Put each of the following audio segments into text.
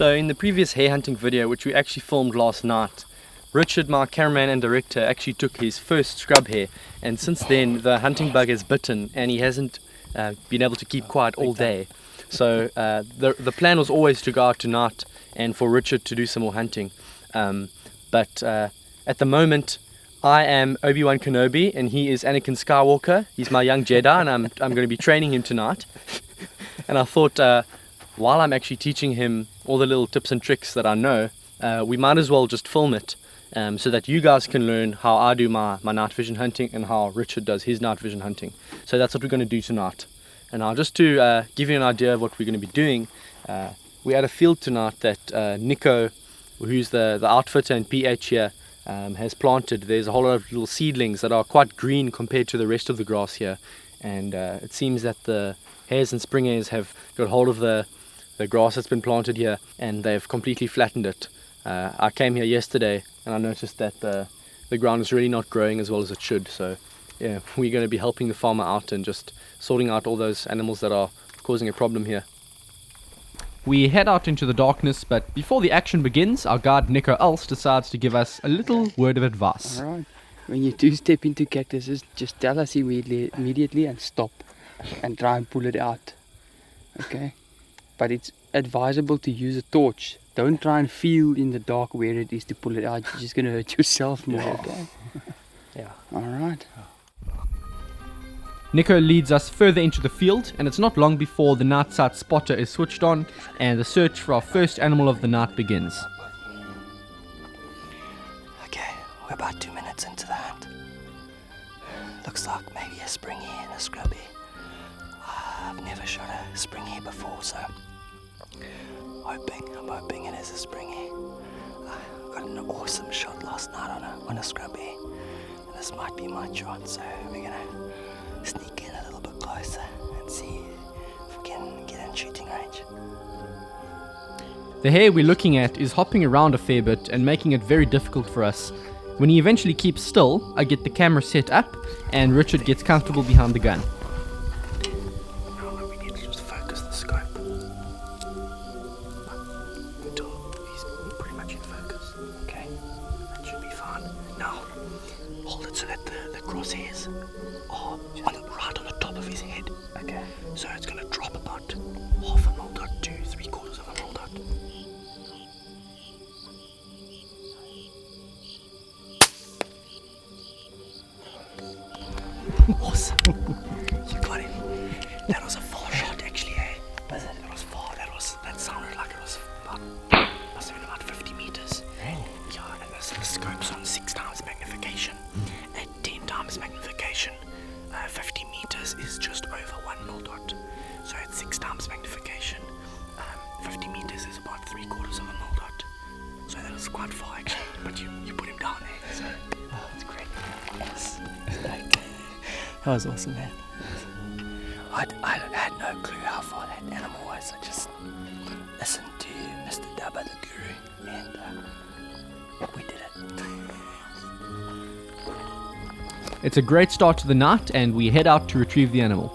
So in the previous hare hunting video, which we actually filmed last night, Richard, my cameraman and director, actually took his first scrub hare, and since then the hunting bug has bitten and he hasn't been able to keep quiet all day. So the plan was always to go out tonight and for Richard to do some more hunting. But at the moment I am Obi-Wan Kenobi and he is Anakin Skywalker. He's my young Jedi and I'm going to be training him tonight. And I thought while I'm actually teaching him all the little tips and tricks that I know, we might as well just film it so that you guys can learn how I do my night vision hunting and how Richard does his night vision hunting. So that's what we're going to do tonight. And now just to give you an idea of what we're going to be doing, we're at a field tonight that Nico, who's the outfitter and PH here, has planted. There's a whole lot of little seedlings that are quite green compared to the rest of the grass here, and it seems that the hares and springhares have got hold of the grass that's been planted here and they've completely flattened it. I came here yesterday and I noticed that the ground is really not growing as well as it should, so yeah, we're going to be helping the farmer out and just sorting out all those animals that are causing a problem here. We head out into the darkness, but before the action begins, our guide Nico Else decides to give us a little word of advice. Alright, when you do step into cactuses, just tell us immediately and stop and try and pull it out. Okay? But it's advisable to use a torch. Don't try and feel in the dark where it is to pull it out. You're just going to hurt yourself more, okay? Yeah. Alright. Nico leads us further into the field, and it's not long before the NiteSite spotter is switched on and the search for our first animal of the night begins. Okay, we're about 2 minutes into the hunt. Looks like maybe a springhare and a scrubby. I've never shot a springhare before, so I'm hoping it is a springhare. I got an awesome shot last night on a scrubby, and this might be my chance, so we're gonna sneak in a little bit closer and see if we can get in shooting range. The hare we're looking at is hopping around a fair bit and making it very difficult for us. When he eventually keeps still, I get the camera set up and Richard gets comfortable behind the gun. We need to just focus the scope until he's pretty much in focus. Okay, that should be fine. Now, hold it so that the crosshairs are right on the top of his head. Okay. So it's going to drop about half a mil dot to 3/4 of a mil dot. Awesome. You got him. That was a far shot actually, eh? Was it? That was far. That sounded like it was must have been about 50 meters. Really? Yeah, and the scope's on 6 times magnification. At 10 times magnification, 50 meters is just over 1 mil dot. So at 6 times magnification, 50 meters is about 3/4 of a mil dot. So that was quite far actually, but you put him down there. So that's great. Yes. That was awesome, man. I had no clue how far that animal was. I just listened to Mr. Dubba the Guru, and we did it. It's a great start to the night and we head out to retrieve the animal.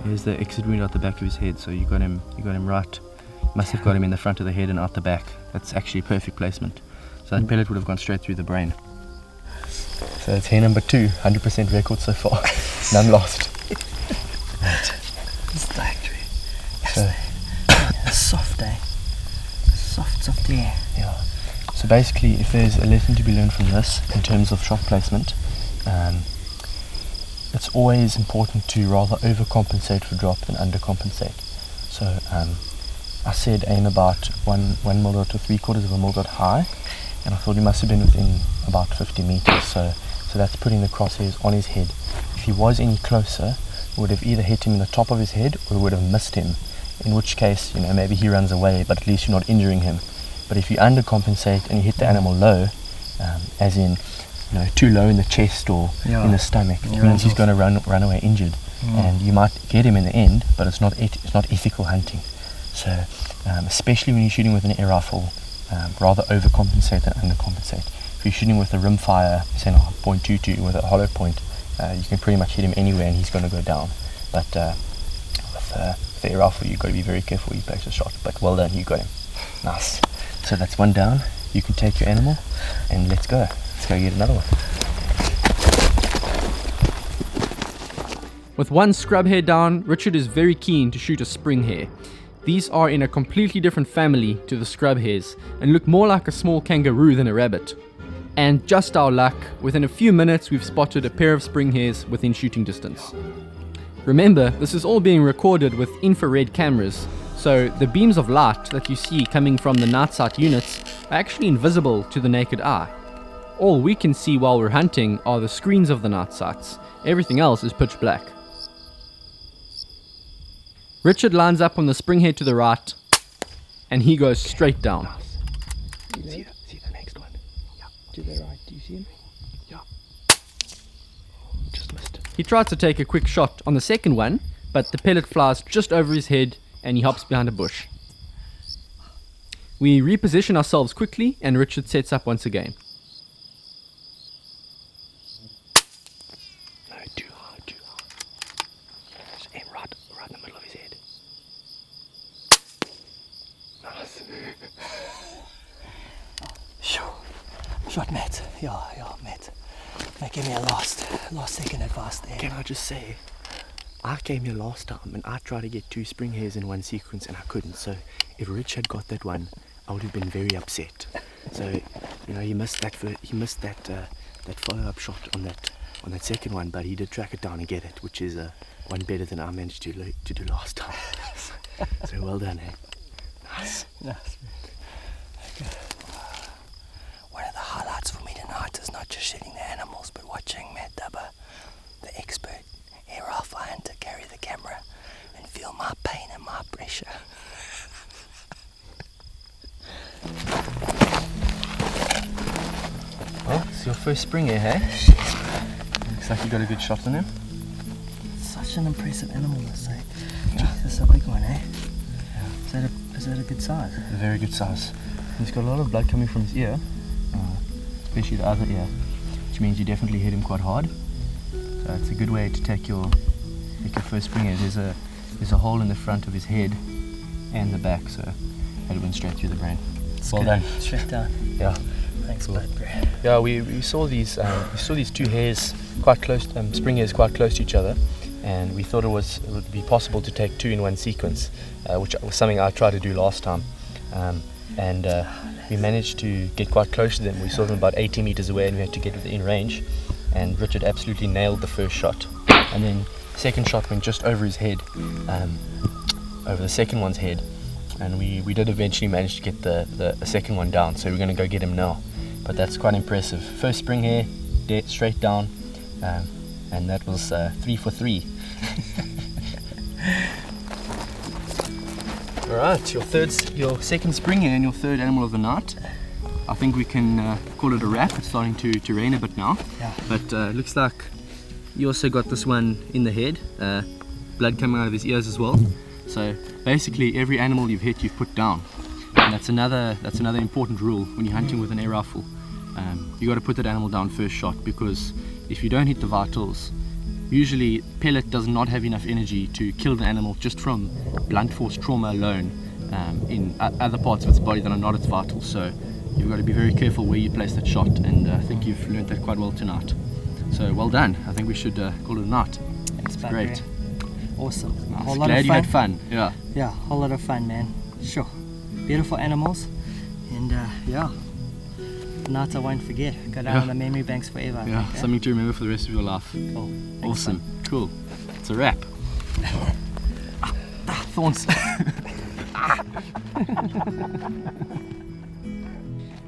Here's the exit wound out the back of his head, so you got him right. Must have got him in the front of the head and out the back. That's actually perfect placement. So that pellet would have gone straight through the brain. So it's hare number 2, 100% record so far. None lost. It's the factory. It's soft, eh? Soft air. Yeah. So basically, if there's a lesson to be learned from this in terms of shot placement, it's always important to rather overcompensate for drop than undercompensate. So I said aim about 1 mil dot to 3/4 of a mil dot high, and I thought he must have been within about 50 meters. So that's putting the crosshairs on his head. If he was any closer, it would have either hit him in the top of his head or it would have missed him. In which case, maybe he runs away, but at least you're not injuring him. But if you undercompensate and you hit the animal low, as in too low in the chest or in the stomach, it means he's going to run away injured, and you might get him in the end, but it's not ethical hunting. So especially when you're shooting with an air rifle, rather overcompensate than undercompensate. If you're shooting with a rimfire, say .22 with a hollow point, you can pretty much hit him anywhere and he's going to go down. But with the air rifle, you've got to be very careful where you place the shot. But well done, you got him. Nice. So that's one down. You can take your animal and let's go. Let's go get another one. With one scrub hare down, Richard is very keen to shoot a springhare. These are in a completely different family to the scrub hares and look more like a small kangaroo than a rabbit. And just our luck, within a few minutes we've spotted a pair of springhares within shooting distance. Remember, this is all being recorded with infrared cameras, so the beams of light that you see coming from the NiteSite units are actually invisible to the naked eye. All we can see while we're hunting are the screens of the NiteSites. Everything else is pitch black. Richard lines up on the springhare to the right, and he goes straight down. See the next one? Yeah. To the right, do you see him? Yeah. Just missed. He tries to take a quick shot on the second one, but the pellet flies just over his head and he hops behind a bush. We reposition ourselves quickly and Richard sets up once again. No, too hard. Just aim right in the middle of his head. Nice. Sure. Shot, Matt. Yeah, Matt. Matt, give me a last second advice there. Can I just say, I came here last time and I tried to get 2 springhares in one sequence and I couldn't. So if Rich had got that one, I would have been very upset. So he missed that follow-up shot on that second one, but he did track it down and get it, which is one better than I managed to do last time. So well done, eh? Nice. Nice. Okay. One of the highlights for me tonight is not just shooting the animals, but watching Matt Dubber, the expert air rifle hunter, carry the camera and feel my pain and my pressure. Well, it's your first springhare, hey? Looks like you got a good shot on him. Such an impressive animal, I say. Yeah. This is a big one, eh? Yeah. Is that a good size? A very good size. He's got a lot of blood coming from his ear, especially the other ear, which means you definitely hit him quite hard. So it's a good way to take your first springhead. There's a hole in the front of his head and the back, so it went straight through the brain. Well done. Straight down. Yeah. Thanks, Cool. bud, bro. Yeah, we saw these 2 hares quite close, springhares quite close to each other, and we thought it would be possible to take 2 in one sequence, which was something I tried to do last time, and we managed to get quite close to them. We saw them about 80 meters away, and we had to get within range. And Richard absolutely nailed the first shot, and then second shot went just over his head, over the second one's head, and we did eventually manage to get the second one down. So we're going to go get him now. But that's quite impressive. First springhare, straight down, and that was 3 for 3. All right, your second springhare and your third animal of the night. I think we can call it a wrap. It's starting to rain a bit now. Yeah. But looks like you also got this one in the head, blood coming out of his ears as well. So basically every animal you've hit, you've put down. And that's another important rule when you're hunting with an air rifle. You got to put that animal down first shot, because if you don't hit the vitals, usually pellet does not have enough energy to kill the animal just from blunt force trauma alone in other parts of its body that are not its vitals. So you've got to be very careful where you place that shot, and I think you've learned that quite well tonight. So well done. I think we should call it a night. Thanks, bud, Great. bro. Awesome. A whole lot Glad of you fun. had fun. Yeah. Yeah, a whole lot of fun, man. Sure. Beautiful animals, and yeah, nights I won't forget. Go down in the memory banks forever. I Yeah, think, eh? something to remember for the rest of your life. Cool. Thanks, Awesome. Cool. It's a wrap. Thorns.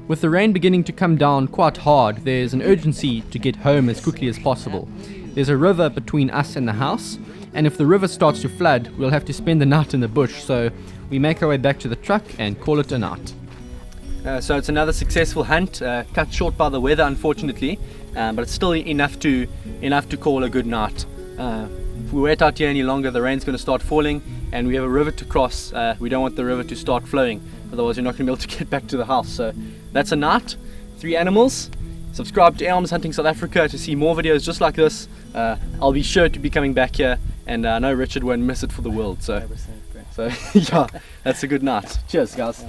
With the rain beginning to come down quite hard, there's an urgency to get home as quickly as possible. There's a river between us and the house, and if the river starts to flood, we'll have to spend the night in the bush, so we make our way back to the truck and call it a night. So it's another successful hunt, cut short by the weather unfortunately, but it's still enough to call a good night. If we wait out here any longer, the rain's going to start falling, and we have a river to cross. We don't want the river to start flowing, otherwise you're not going to be able to get back to the house. So that's a night, 3 animals. Subscribe to Arms Hunting South Africa to see more videos just like this. I'll be sure to be coming back here, and I know Richard won't miss it for the world. So So yeah, that's a good night. Cheers, guys.